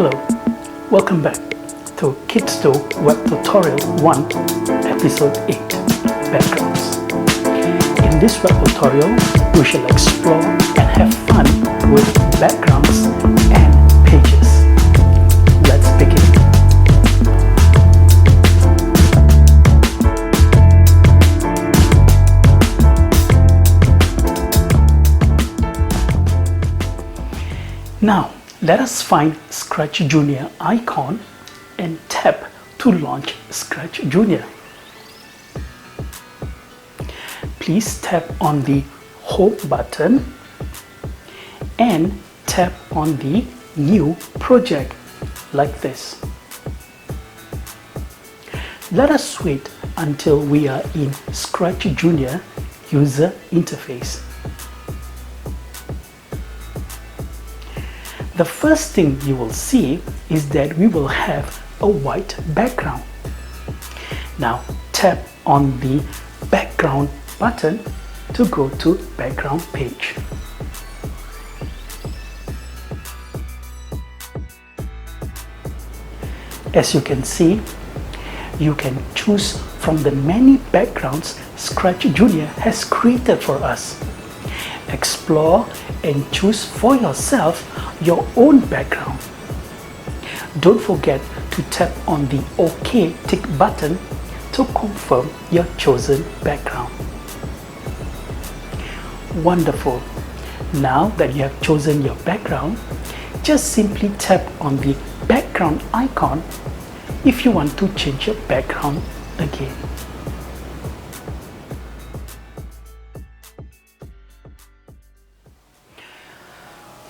Hello, welcome back to Kids2 Web Tutorial 1, Episode 8, Backgrounds. In this web tutorial, we shall explore and have fun with backgrounds and pages. Let's begin. Now, let us find ScratchJr icon and tap to launch ScratchJr. Please tap on the Home button and tap on the New Project like this. Let us wait until we are in ScratchJr user interface. The first thing you will see is that we will have a white background. Now tap on the Background button to go to Background page. As you can see, you can choose from the many backgrounds ScratchJr has created for us. Explore and choose for yourself your own background. Don't forget to tap on the OK tick button to confirm your chosen background. Wonderful! Now that you have chosen your background, just simply tap on the background icon if you want to change your background again.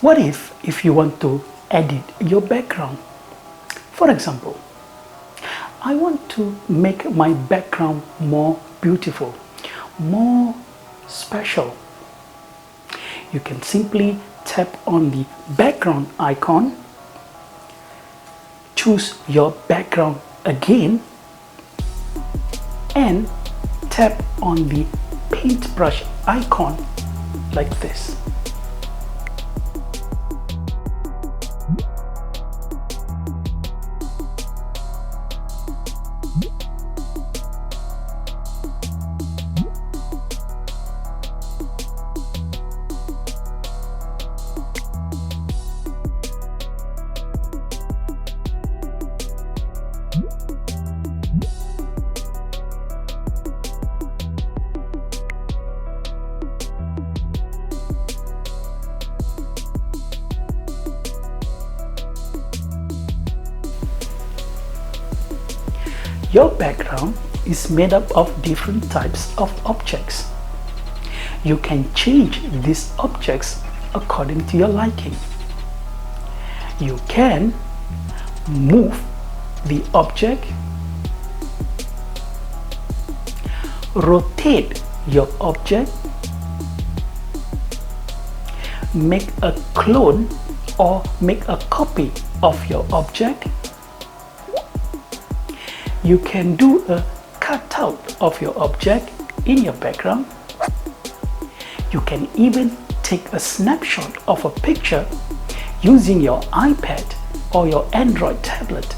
What if you want to edit your background? For example, I want to make my background more beautiful, more special. You can simply tap on the background icon, choose your background again, and tap on the paintbrush icon like this. Your background is made up of different types of objects. You can change these objects according to your liking. You can move the object, rotate your object, make a clone or make a copy of your object. You can do a cutout of your object in your background. You can even take a snapshot of a picture using your iPad or your Android tablet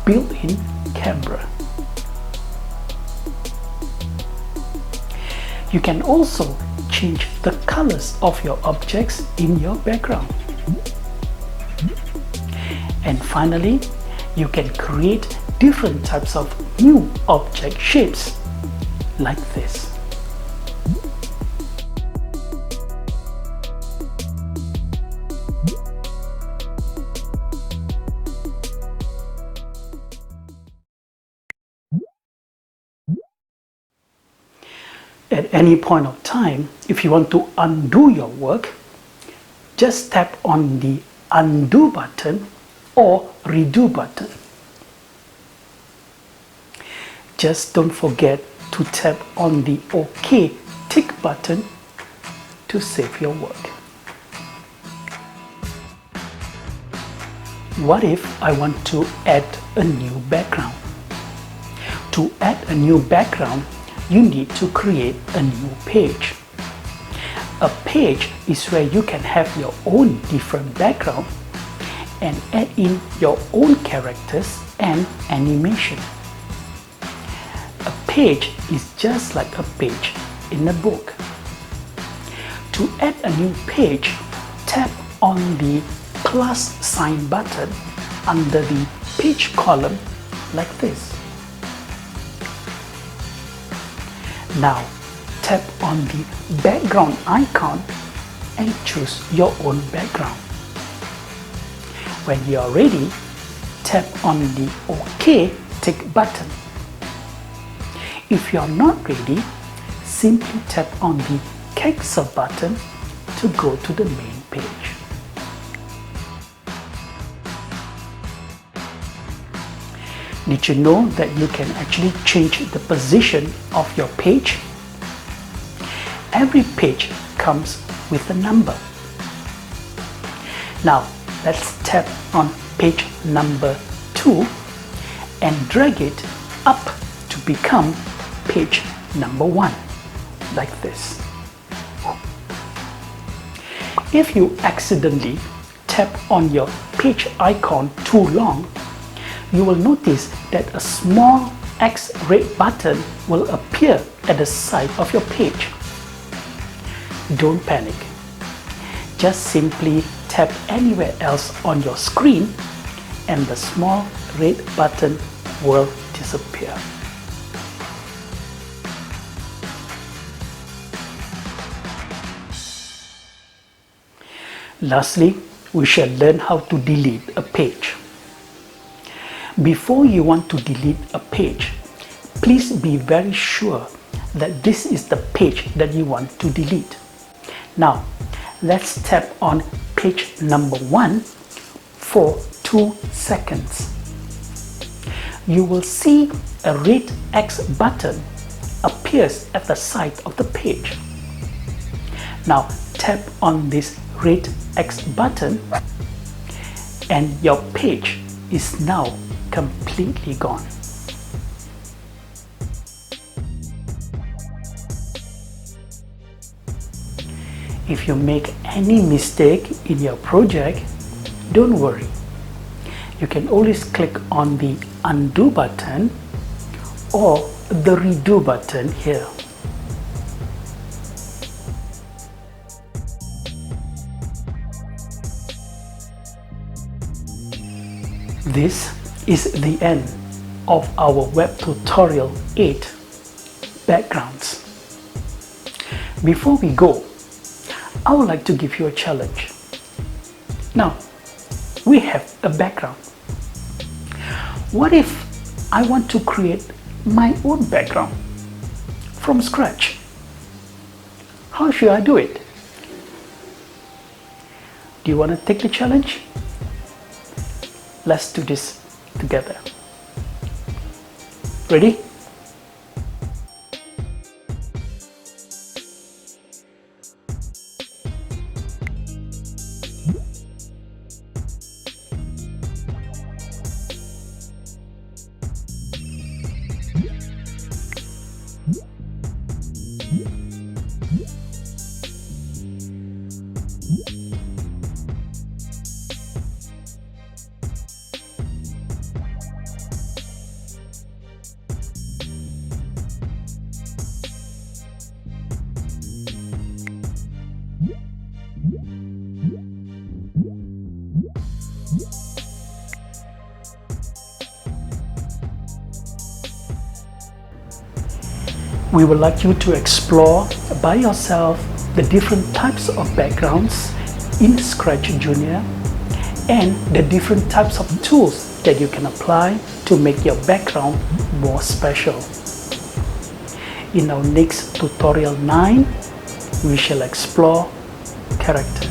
built-in camera. You can also change the colors of your objects in your background. And finally, you can create different types of new object shapes like this. At any point of time, if you want to undo your work, just tap on the Undo button or Redo button. Just don't forget to tap on the OK tick button to save your work. What if I want to add a new background? To add a new background, you need to create a new page. A page is where you can have your own different background and add in your own characters and animation. A page is just like a page in a book. To add a new page, tap on the plus sign button under the page column like this. Now tap on the background icon and choose your own background. When you are ready, tap on the OK tick button. If you are not ready, simply tap on the cancel button to go to the main page. Did you know that you can actually change the position of your page? Every page comes with a number. Now let's tap on page number 2 and drag it up to become page number 1, like this. If you accidentally tap on your page icon too long, you will notice that a small X red button will appear at the side of your page. Don't panic. Just simply tap anywhere else on your screen and the small red button will disappear. Lastly, we shall learn how to delete a page. Before you want to delete a page, please be very sure that this is the page that you want to delete. Now, let's tap on page number 1 for 2 seconds. You will see a red X button appears at the side of the page. Now tap on this red X button and your page is now completely gone. If you make any mistake in your project, don't worry. You can always click on the undo button or the redo button here. This is the end of our web tutorial 8 backgrounds. Before we go, I would like to give you a challenge. Now, we have a background. What if I want to create my own background from scratch? How should I do it? Do you want to take the challenge? Let's do this together. Ready? We would like you to explore by yourself the different types of backgrounds in ScratchJr and the different types of tools that you can apply to make your background more special. In our next tutorial 9, we shall explore character.